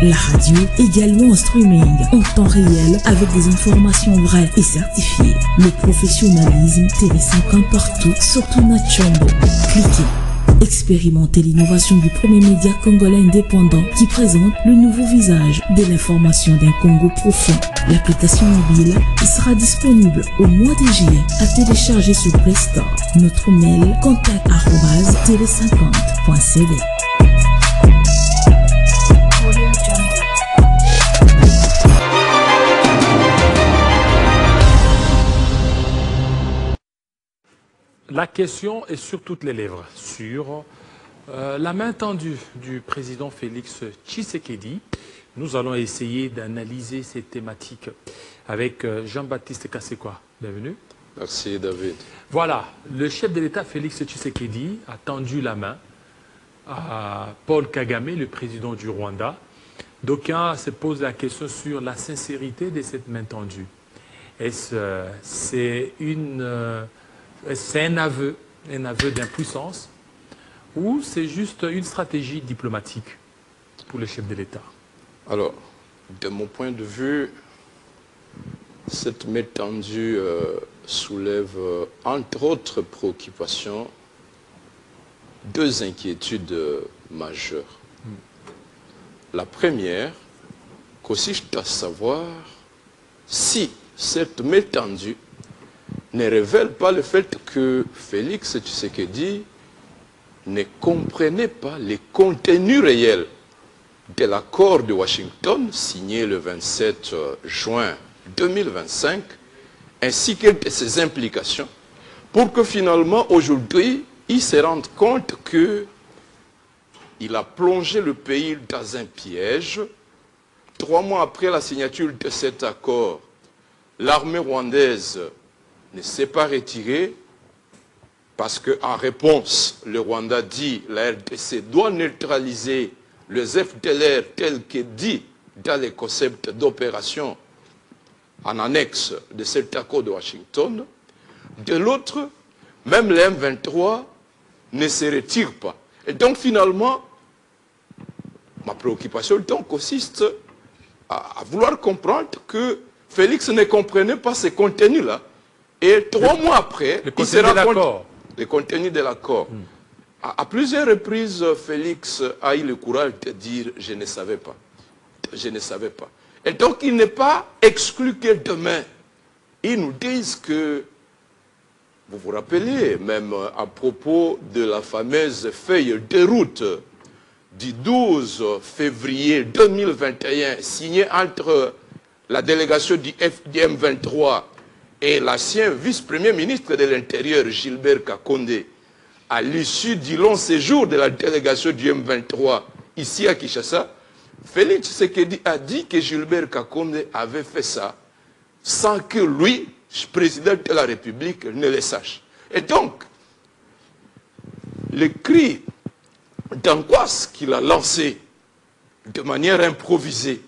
La radio également en streaming en temps réel avec des informations vraies et certifiées. Le professionnalisme, Télé 50 partout, surtout Nachombo. Cliquez. Expérimentez l'innovation du premier média congolais indépendant qui présente le nouveau visage de l'information d'un Congo profond. L'application mobile sera disponible au mois de juillet à télécharger sur Play Store. Notre mail contact@tele50.cv. La question est sur toutes les lèvres, sur la main tendue du président Félix Tshisekedi. Nous allons essayer d'analyser ces thématiques avec Jean-Baptiste Kassekwa. Bienvenue. Merci David. Voilà, le chef de l'État Félix Tshisekedi a tendu la main à Paul Kagame, le président du Rwanda. D'aucuns se posent la question sur la sincérité de cette main tendue. Est-ce c'est un aveu d'impuissance ou c'est juste une stratégie diplomatique pour le chef de l'État? Alors, de mon point de vue, cette main tendue soulève, entre autres préoccupations, deux inquiétudes majeures. La première consiste à savoir si cette main tendue ne révèle pas le fait que Félix Tshisekedi ne comprenait pas les contenus réels de l'accord de Washington signé le 27 juin 2025, ainsi que de ses implications, pour que finalement aujourd'hui il se rende compte qu'il a plongé le pays dans un piège. 3 mois après la signature de cet accord, l'armée rwandaise ne s'est pas retirée parce qu'en réponse, le Rwanda dit la RDC doit neutraliser les FDLR tels que dit dans les concepts d'opération en annexe de cet accord de Washington. De l'autre, même les M23 ne se retirent pas. Et donc finalement, ma préoccupation donc consiste à vouloir comprendre que Félix ne comprenait pas ces contenus-là. Et 3 mois après, il se rend compte le contenu de l'accord. À plusieurs reprises, Félix a eu le courage de dire « je ne savais pas ». Je ne savais pas. Et donc, il n'est pas exclu que demain, ils nous disent que, vous vous rappelez, même à propos de la fameuse feuille de route du 12 février 2021, signée entre la délégation du FDM 23 et l'ancien vice-premier ministre de l'Intérieur, Gilbert Kakonde, à l'issue du long séjour de la délégation du M23 ici à Kinshasa, Félix Tshisekedi a dit que Gilbert Kakonde avait fait ça sans que lui, président de la République, ne le sache. Et donc, le cri d'angoisse qu'il a lancé de manière improvisée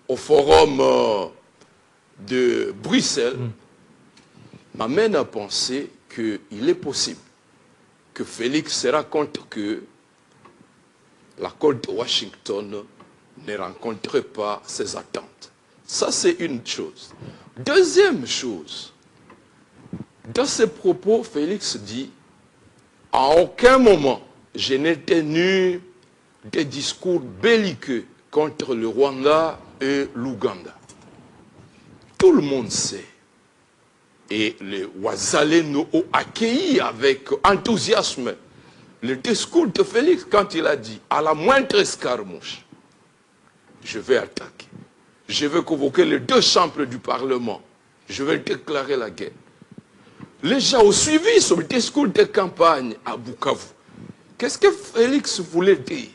au forum de Bruxelles m'amène à penser qu'il est possible que Félix se rende compte que l'accord de Washington ne rencontrait pas ses attentes. Ça, c'est une chose. Deuxième chose, dans ses propos, Félix dit « À aucun moment, je n'ai tenu des discours belliqueux contre le Rwanda et l'Ouganda. » Tout le monde sait. Et les Wazalendo ont accueilli avec enthousiasme le discours de Félix quand il a dit « À la moindre escarmouche, je vais attaquer. Je vais convoquer les 2 chambres du Parlement. Je vais déclarer la guerre. » Les gens ont suivi son discours de campagne à Bukavu. Qu'est-ce que Félix voulait dire?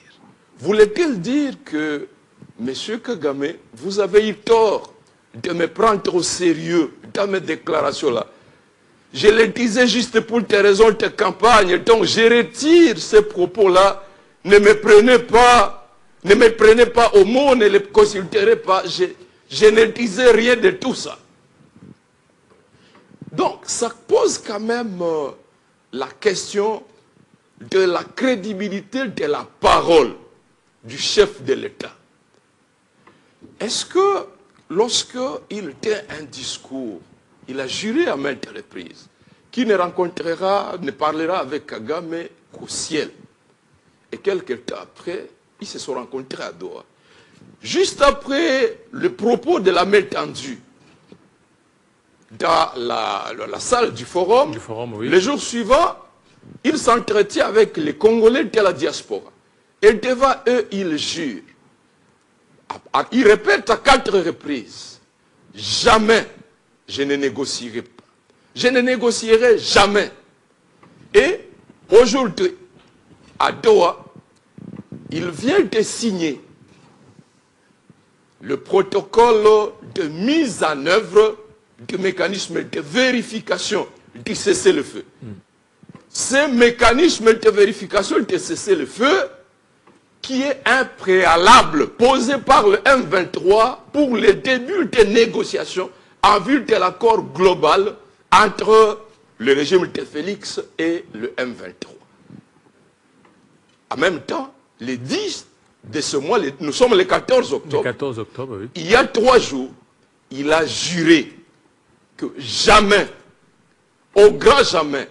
Voulait-il dire que, Monsieur Kagame, vous avez eu tort de me prendre au sérieux dans mes déclarations-là? Je le disais juste pour des raisons de campagne, donc je retire ces propos-là. Ne me prenez pas au mot, ne les considérez pas. Je ne disais rien de tout ça. Donc, ça pose quand même la question de la crédibilité de la parole du chef de l'État. est-ce que lorsqu'il tient un discours, il a juré à maintes reprises qu'il ne parlera avec Kagame qu'au ciel. Et quelques temps après, ils se sont rencontrés à Doha. Juste après le propos de la main tendue dans la salle du forum, oui. Le jour suivant, il s'entretient avec les Congolais de la diaspora. Et devant eux, il jure. Il répète à 4 reprises, jamais je ne négocierai pas. Je ne négocierai jamais. Et aujourd'hui, à Doha, il vient de signer le protocole de mise en œuvre du mécanisme de vérification du cessez-le-feu. Ce mécanisme de vérification du cessez-le-feu qui est un préalable posé par le M23 pour le début des négociations en vue de l'accord global entre le régime de Félix et le M23. En même temps, les 10 de ce mois, nous sommes le 14 octobre. Le 14 octobre, oui. Il y a 3 jours, il a juré que jamais, au grand jamais,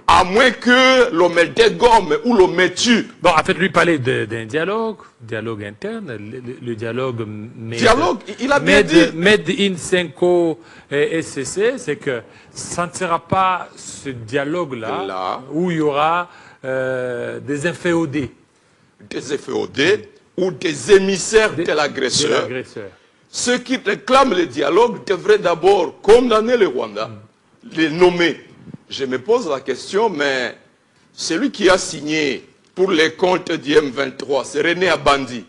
à moins que l'on me dégomme ou l'on me tue. Bon, en fait, lui parlait d'un dialogue interne, le dialogue il a bien dit. Made in Senko et SCC, c'est que ça ne sera pas ce dialogue-là où il y aura des inféodés. Des inféodés ou des émissaires de l'agresseur. Ceux qui réclament le dialogue devraient d'abord condamner le Rwanda, les nommer. Je me pose la question, mais celui qui a signé pour les comptes du M23, c'est René Abandi,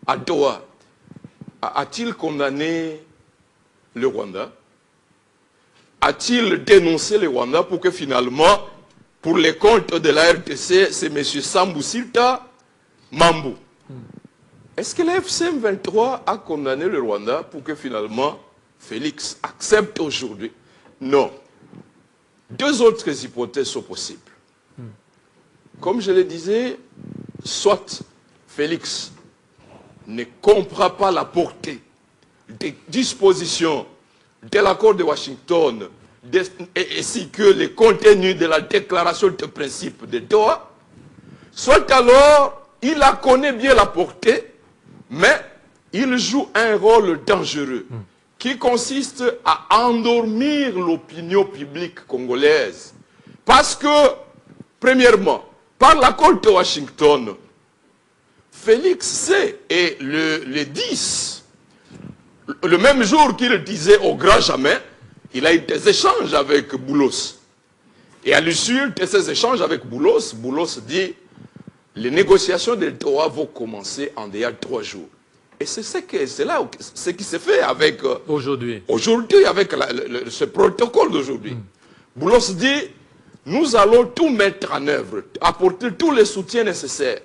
à Doha. A-t-il condamné le Rwanda? A-t-il dénoncé le Rwanda pour que finalement, pour les comptes de la RDC, c'est M. Sambou Silta Mambou? Est-ce que la FCM23 a condamné le Rwanda pour que finalement Félix accepte aujourd'hui? Non. 2 autres hypothèses sont possibles. Comme je le disais, soit Félix ne comprend pas la portée des dispositions de l'accord de Washington ainsi que les contenus de la déclaration de principe de Doha, soit alors il la connaît bien la portée, mais il joue un rôle dangereux qui consiste à endormir l'opinion publique congolaise. Parce que, premièrement, par l'accord de Washington, Félix sait, et le 10, le même jour qu'il disait au grand jamais, il a eu des échanges avec Boulos. Et à l'issue de ces échanges avec Boulos, Boulos dit, les négociations de Doha vont commencer en déjà 3 jours. Et c'est ce qui s'est fait avec aujourd'hui avec ce protocole d'aujourd'hui. Boulos dit, nous allons tout mettre en œuvre, apporter tous les soutiens nécessaires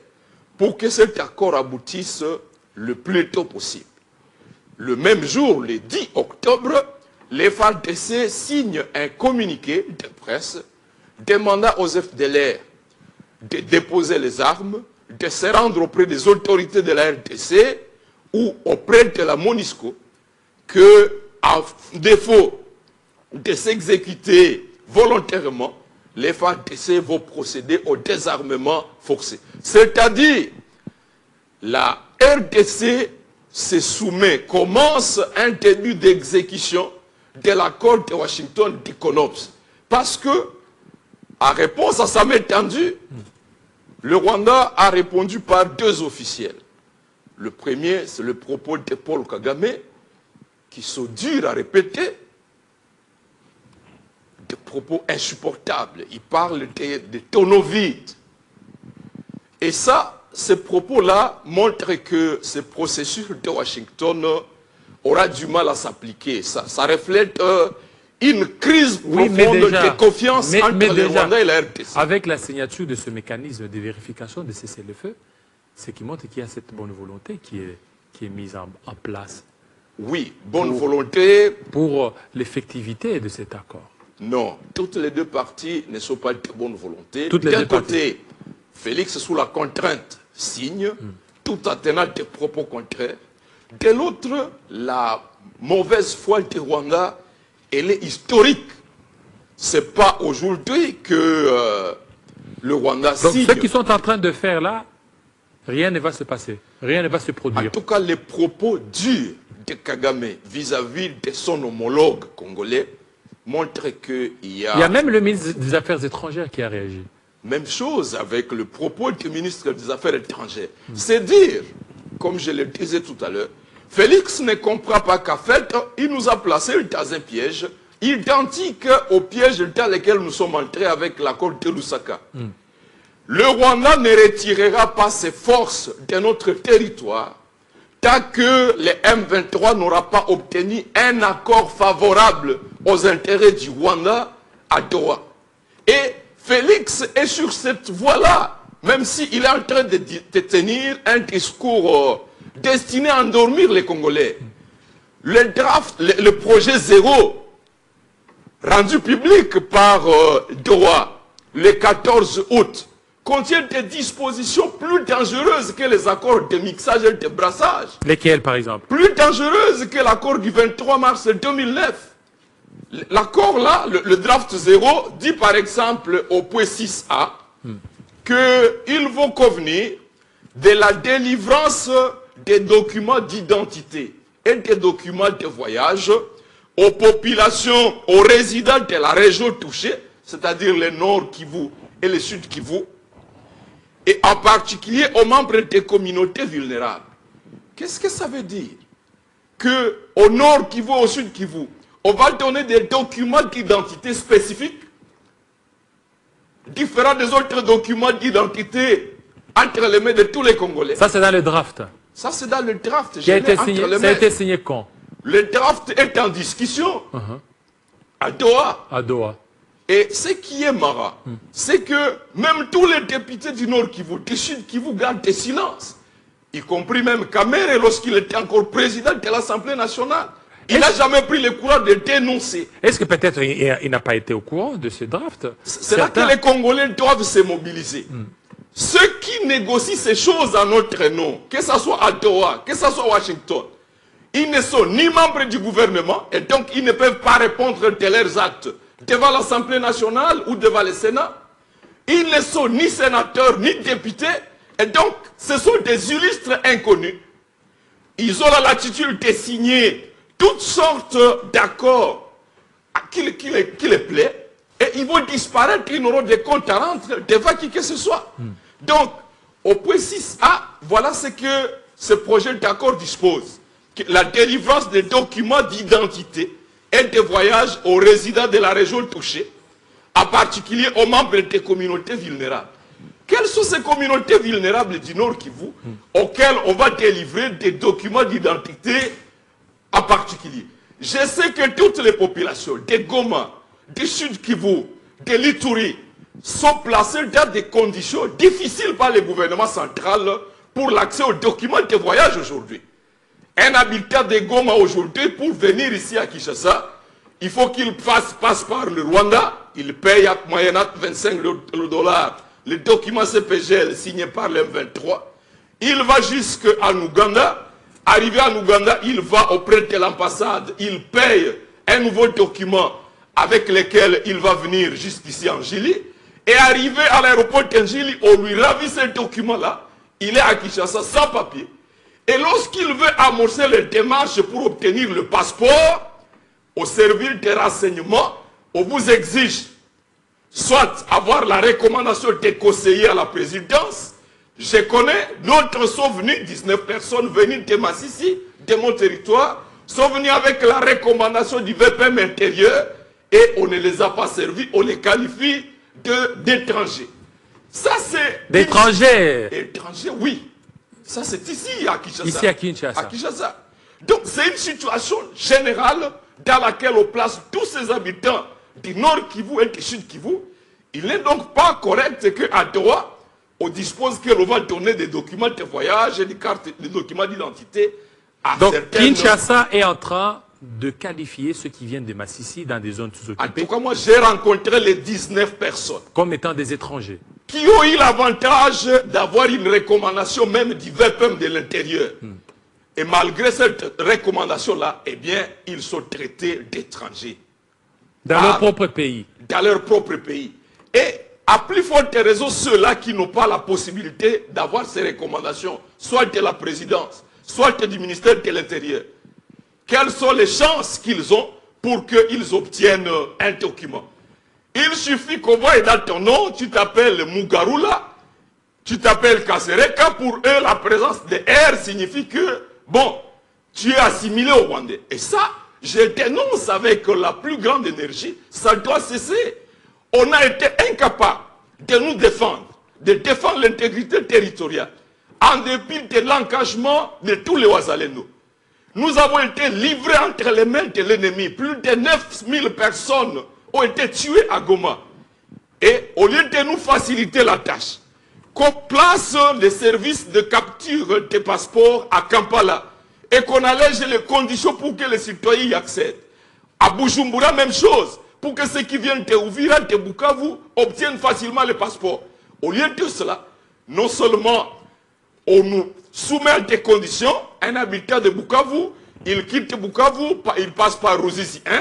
pour que cet accord aboutisse le plus tôt possible. Le même jour, le 10 octobre, les FARDC signent un communiqué de presse demandant aux FDLR de déposer les armes, de se rendre auprès des autorités de la RDC ou auprès de la MONUSCO, que, à défaut de s'exécuter volontairement, les FARDC vont procéder au désarmement forcé. C'est-à-dire, la RDC se soumet, commence un début d'exécution de l'accord de Washington d'Iconops. Parce que, en réponse à sa main tendue, le Rwanda a répondu par 2 officiels. Le premier, c'est le propos de Paul Kagame, qui sont durs à répéter, des propos insupportables. Il parle de tonneaux vides. Et ça, ces propos-là montrent que ce processus de Washington aura du mal à s'appliquer. Ça reflète une crise profonde de confiance entre le Rwanda et la RDC. Avec la signature de ce mécanisme de vérification de cessez-le-feu, ce qui montre qu'il y a cette bonne volonté qui est mise en place. Oui, bonne volonté. Pour l'effectivité de cet accord. Non, toutes les 2 parties ne sont pas de bonne volonté. D'un côté, Félix, sous la contrainte, signe, tout en tenant des propos contraires. De l'autre, la mauvaise foi du Rwanda, elle est historique. Ce n'est pas aujourd'hui que le Rwanda Donc signe. ce qu'ils sont en train de faire là, rien ne va se passer, rien ne va se produire. En tout cas, les propos durs de Kagame vis-à-vis de son homologue congolais montrent qu'il y a... Il y a même le ministre des Affaires étrangères qui a réagi. Même chose avec le propos du ministre des Affaires étrangères. C'est dire, comme je le disais tout à l'heure, Félix ne comprend pas qu'en fait, il nous a placé dans un piège identique au piège dans lequel nous sommes entrés avec l'accord de Lusaka. Le Rwanda ne retirera pas ses forces de notre territoire tant que le M23 n'aura pas obtenu un accord favorable aux intérêts du Rwanda à Doha. Et Félix est sur cette voie-là, même s'il est en train de tenir un discours destiné à endormir les Congolais. Le draft, le projet zéro, rendu public par Doha le 14 août, contient des dispositions plus dangereuses que les accords de mixage et de brassage. Lesquels, par exemple? Plus dangereuses que l'accord du 23 mars 2009. L'accord là, le draft 0, dit par exemple au point 6a qu'ils vont convenir de la délivrance des documents d'identité et des documents de voyage aux populations, aux résidents de la région touchée, c'est-à-dire le Nord Kivu et le Sud Kivu, et en particulier aux membres des communautés vulnérables. Qu'est-ce que ça veut dire? Qu'au Nord Kivu, au Sud Kivu, on va donner des documents d'identité spécifiques, différents des autres documents d'identité entre les mains de tous les Congolais. Ça, c'est dans le draft. Ça, c'est dans le draft. Qui a été signé, ça a été signé quand? Le draft est en discussion à Doha. À Doha. Et ce qui est marrant, c'est que même tous les députés du Nord Kivu, du Sud Kivu gardent des silences. Y compris même Kamere lorsqu'il était encore président de l'Assemblée nationale. Il n'a jamais pris le courage de dénoncer. Est-ce que peut-être il n'a pas été au courant de ce draft? C'est là que les Congolais doivent se mobiliser. Ceux qui négocient ces choses en notre nom, que ce soit à Doha, que ce soit à Washington, ils ne sont ni membres du gouvernement et donc ils ne peuvent pas répondre de leurs actes devant l'Assemblée nationale ou devant le Sénat. Ils ne sont ni sénateurs ni députés et donc ce sont des illustres inconnus. Ils ont la latitude de signer toutes sortes d'accords qui les plaît et ils vont disparaître, ils n'auront de compte à rendre devant qui que ce soit. Donc, au point 6a, voilà ce que ce projet d'accord dispose. La délivrance des documents d'identité et de voyage aux résidents de la région touchée, en particulier aux membres des communautés vulnérables. Quelles sont ces communautés vulnérables du Nord Kivu auxquelles on va délivrer des documents d'identité en particulier? Je sais que toutes les populations de Goma, du Sud Kivu, de l'Ituri, sont placées dans des conditions difficiles par le gouvernement central pour l'accès aux documents de voyage aujourd'hui. Un habitant de Goma aujourd'hui, pour venir ici à Kinshasa, il faut qu'il passe par le Rwanda, il paye à moyennant 25 $, le document CPGL signé par l'M23, il va jusqu'en Ouganda. Arrivé en Ouganda, il va auprès de l'ambassade, il paye un nouveau document avec lequel il va venir jusqu'ici en Njili. Et arrivé à l'aéroport d'Njili, on lui ravit ce document-là. Il est à Kinshasa sans papier. Et lorsqu'il veut amorcer les démarches pour obtenir le passeport, au service des renseignements, on vous exige soit avoir la recommandation des conseillers à la présidence. Je connais, d'autres sont venus, 19 personnes venues de Massissi, de mon territoire, sont venus avec la recommandation du VPM intérieur et on ne les a pas servis, on les qualifie d'étrangers. Ça c'est... D'étrangers? Étrangers, oui. Ça c'est ici à Kinshasa. Ici à Kinshasa. À Kinshasa. Donc c'est une situation générale dans laquelle on place tous ces habitants du Nord Kivu et du Sud Kivu. Il n'est donc pas correct qu'à Doha, on dispose que l'on va donner des documents de voyage et des documents d'identité à donc, certaines... Kinshasa est en train de qualifier ceux qui viennent de Massissi dans des zones sous-occupées. En tout cas, moi, j'ai rencontré les 19 personnes comme étant des étrangers. Qui ont eu l'avantage d'avoir une recommandation même du VPM de l'intérieur. Et malgré cette recommandation-là, eh bien, ils sont traités d'étrangers. Dans leur propre pays. Dans leur propre pays. Et à plus forte raison, ceux-là qui n'ont pas la possibilité d'avoir ces recommandations, soit de la présidence, soit du ministère de l'Intérieur. Quelles sont les chances qu'ils ont pour qu'ils obtiennent un document? Il suffit qu'on voit dans ton nom, tu t'appelles Mugarula, tu t'appelles Kasereka. Pour eux, la présence de R signifie que, bon, tu es assimilé au Rwandais. Et ça, je dénonce avec la plus grande énergie, ça doit cesser. On a été incapable de nous défendre, de défendre l'intégrité territoriale, en dépit de l'engagement de tous les Ouazalendo. Nous avons été livrés entre les mains de l'ennemi. Plus de 9000 personnes ont été tuées à Goma. Et au lieu de nous faciliter la tâche, qu'on place les services de capture des passeports à Kampala et qu'on allège les conditions pour que les citoyens y accèdent. À Bujumbura, même chose, pour que ceux qui viennent de Uvira, de Bukavu, obtiennent facilement les passeports. Au lieu de cela, non seulement on nous soumet à des conditions, un habitant de Bukavu, il quitte Bukavu, il passe par Rosisi 1,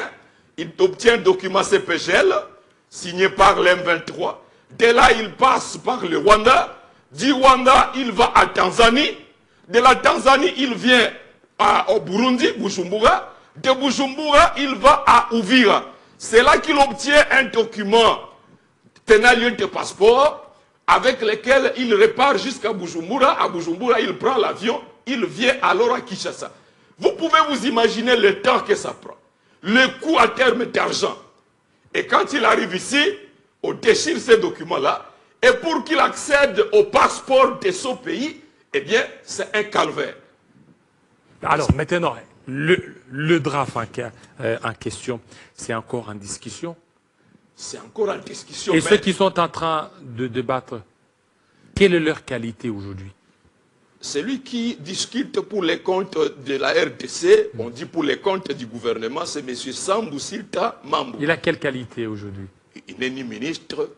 il obtient un document CPGL, signé par l'M23. De là, il passe par le Rwanda. Du Rwanda, il va à Tanzanie. De la Tanzanie, il vient au Burundi, Bujumbura. De Bujumbura, il va à Uvira. C'est là qu'il obtient un document tenant de passeport avec lequel il repart jusqu'à Bujumbura. À Bujumbura, il prend l'avion, il vient alors à Kinshasa. Vous pouvez vous imaginer le temps que ça prend, le coût à terme d'argent. Et quand il arrive ici, on déchire ces documents-là, et pour qu'il accède au passeport de son pays, eh bien, c'est un calvaire. Alors, maintenant, le draft en question, c'est encore en discussion. C'est encore en discussion. Et ceux qui sont en train de débattre, quelle est leur qualité aujourd'hui? Celui qui discute pour les comptes de la RDC, on dit pour les comptes du gouvernement, c'est M. Sambou Silta Mambou. Il a quelle qualité aujourd'hui? Il n'est ni ministre,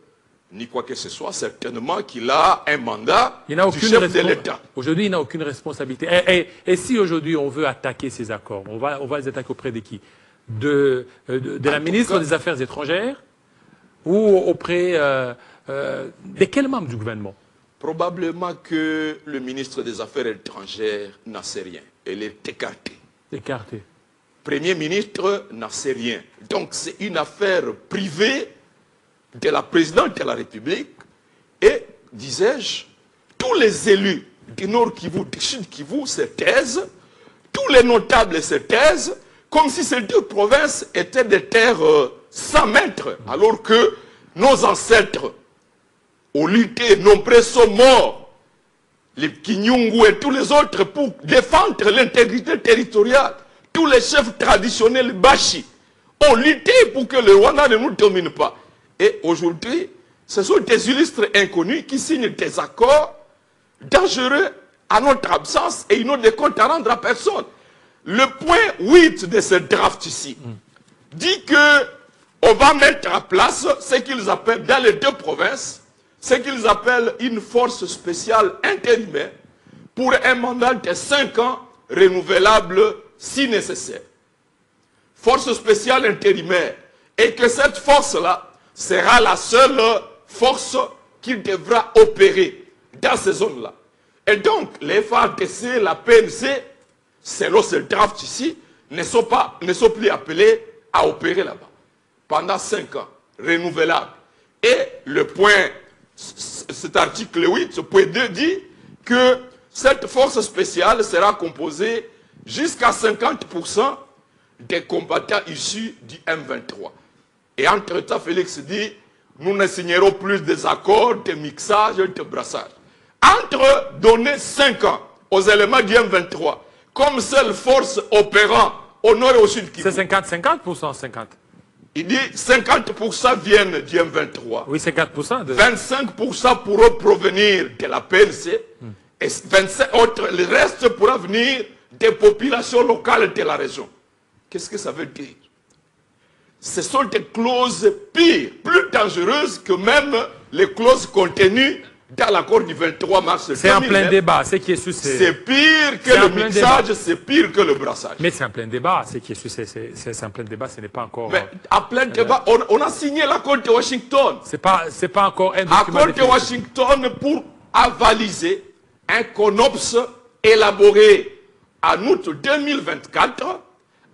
ni quoi que ce soit. Certainement qu'il a un mandat du chef de l'État. Aujourd'hui, il n'a aucune responsabilité. Et si aujourd'hui on veut attaquer ces accords, on va les attaquer auprès de qui? De la ministre des Affaires étrangères ou auprès de quel membre du gouvernement? Probablement que le ministre des Affaires étrangères n'en sait rien. Elle est écartée. Écartée. Premier ministre n'en sait rien. Donc c'est une affaire privée de la présidente de la République. Et, disais-je, tous les élus du Nord Kivu, du Sud Kivu se taisent, tous les notables se taisent, comme si ces deux provinces étaient des terres sans maître, alors que nos ancêtres ont lutté, nombreux sont morts, les Kinyungu et tous les autres, pour défendre l'intégrité territoriale. Tous les chefs traditionnels Bashi ont lutté pour que le Rwanda ne nous domine pas. Et aujourd'hui, ce sont des illustres inconnus qui signent des accords dangereux à notre absence et ils n'ont de compte à rendre à personne. Le point 8 de ce draft ici dit que on va mettre en place ce qu'ils appellent dans les deux provinces, ce qu'ils appellent une force spéciale intérimaire pour un mandat de 5 ans renouvelable si nécessaire. Force spéciale intérimaire. Et que cette force-là sera la seule force qui devra opérer dans ces zones-là. Et donc, les FARDC, la PNC, selon ce draft ici, ne sont plus appelés à opérer là-bas. Pendant 5 ans, renouvelables. Et le point, cet article 8, ce point 2 dit que cette force spéciale sera composée jusqu'à 50% des combattants issus du M23. Et entre-temps, Félix dit, nous ne signerons plus des accords de mixage et de brassage. Entre donner 5 ans aux éléments du M23, comme seule force opérant au nord et au sud Kivu. C'est 50% 50. Il dit 50% viennent du M23. Oui, 50%. 25% pourront provenir de la PNC. Et 25 autres, le reste pourra venir des populations locales de la région. Qu'est-ce que ça veut dire? Ce sont des clauses pires, plus dangereuses que même les clauses contenues dans l'accord du 23 mars 2009. C'est en plein débat, ce qui est sur c'est pire que le mixage, c'est pire que le brassage. Mais c'est en plein débat, ce qui est sur c'est en plein débat, ce n'est pas encore... Mais en plein débat, on a signé l'accord de Washington. C'est pas encore un document... L'accord de Washington pour avaliser un CONOPS élaboré en août 2024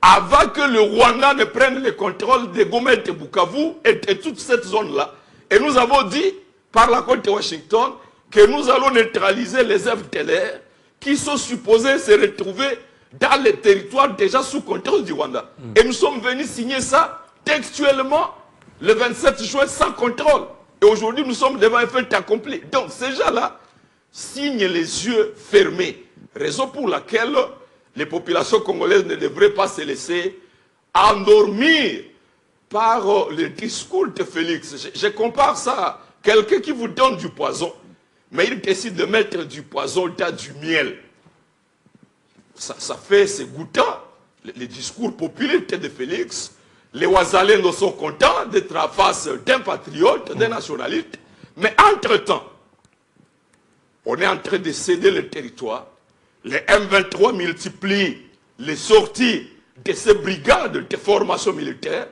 avant que le Rwanda ne prenne le contrôle de Goma et de Bukavu et toute cette zone-là. Et nous avons dit, par l'accord de Washington, que nous allons neutraliser les FDLR qui sont supposés se retrouver dans les territoires déjà sous contrôle du Rwanda. Et nous sommes venus signer ça textuellement le 27 juin sans contrôle. Et aujourd'hui, nous sommes devant un fait accompli. Donc, ces gens-là signent les yeux fermés. Raison pour laquelle les populations congolaises ne devraient pas se laisser endormir par le discours de Félix. Je compare ça à quelqu'un qui vous donne du poison, mais il décide de mettre du poison dans du miel. Ça fait, c'est goûtant, les discours populistes de Félix. Les Ouazalais sont contents d'être en face d'un patriote, d'un nationaliste. Mais entre-temps, on est en train de céder le territoire. Les M23 multiplient les sorties de ces brigades de formation militaire.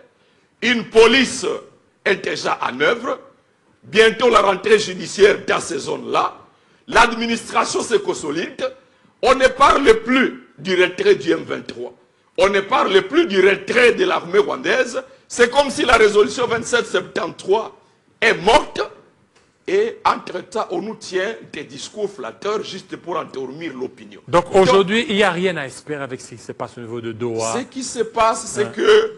Une police est déjà en œuvre. Bientôt la rentrée judiciaire dans ces zones-là. L'administration se consolide. On ne parle plus du retrait du M23. On ne parle plus du retrait de l'armée rwandaise. C'est comme si la résolution 2773 est morte. Et entre-temps, on nous tient des discours flatteurs juste pour endormir l'opinion. Donc aujourd'hui, il n'y a rien à espérer avec ce qui se passe au niveau de Doha. Ce qui se passe, c'est que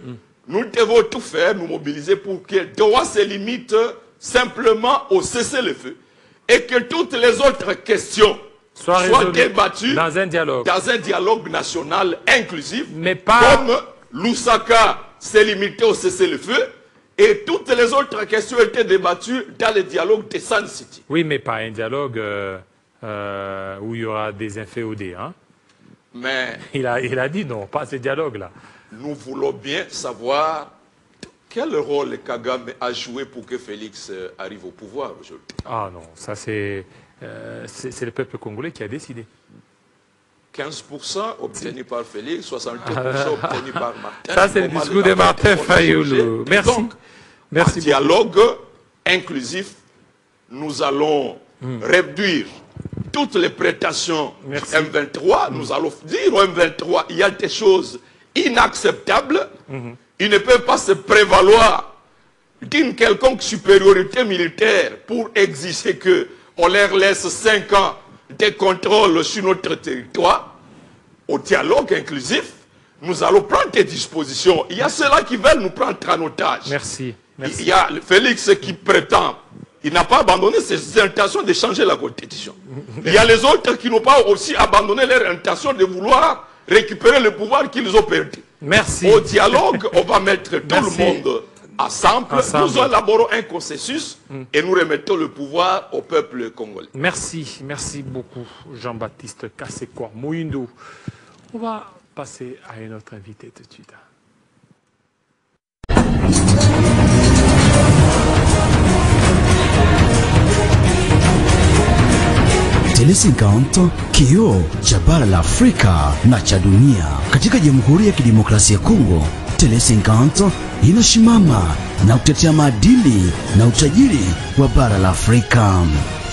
nous devons tout faire, nous mobiliser pour que Doha se limite simplement au cessez-le-feu. Et que toutes les autres questions soient débattues dans un dialogue national inclusif. Mais pas... Comme Lusaka s'est limité au cessez-le-feu. Et toutes les autres questions étaient débattues dans le dialogue de Sun City. Oui, mais pas un dialogue où il y aura des inféodés. Hein? Mais il a dit non, pas ce dialogue-là. Nous voulons bien savoir quel rôle Kagame a joué pour que Félix arrive au pouvoir aujourd'hui. Ah non, ça c'est le peuple congolais qui a décidé. 15% obtenus par Félix, 62% obtenus par Martin. Ça, c'est le discours de Martin Fayoulou. Merci. Donc, merci en dialogue inclusif, nous allons réduire toutes les prétentions du M23. Nous allons dire au M23, il y a des choses inacceptables. Ils ne peuvent pas se prévaloir d'une quelconque supériorité militaire pour exiger qu'on leur laisse 5 ans de contrôle sur notre territoire. Au dialogue inclusif, nous allons prendre des dispositions. Il y a ceux-là qui veulent nous prendre en otage. Merci. Il y a Félix qui prétend, il n'a pas abandonné ses intentions de changer la constitution. Il y a les autres qui n'ont pas aussi abandonné leur intention de vouloir récupérer le pouvoir qu'ils ont perdu. Merci. Au dialogue, on va mettre tout le monde ensemble. Nous élaborons un consensus et nous remettons le pouvoir au peuple congolais. Merci, merci beaucoup Jean-Baptiste Kasekwa Moïndou. On va passer à un autre invité tout de suite. Tele 50 kioo cha bara la Afrika na cha dunia. Katika Jamhuri ya Kidemokrasia ya Kongo, Tele 50 inasimama na kutetea maadili na utajiri wa bara la Afrika.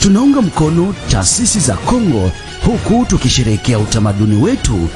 Tunaunga mkono taasisi za Kongo huku tukisherehekea utamaduni wetu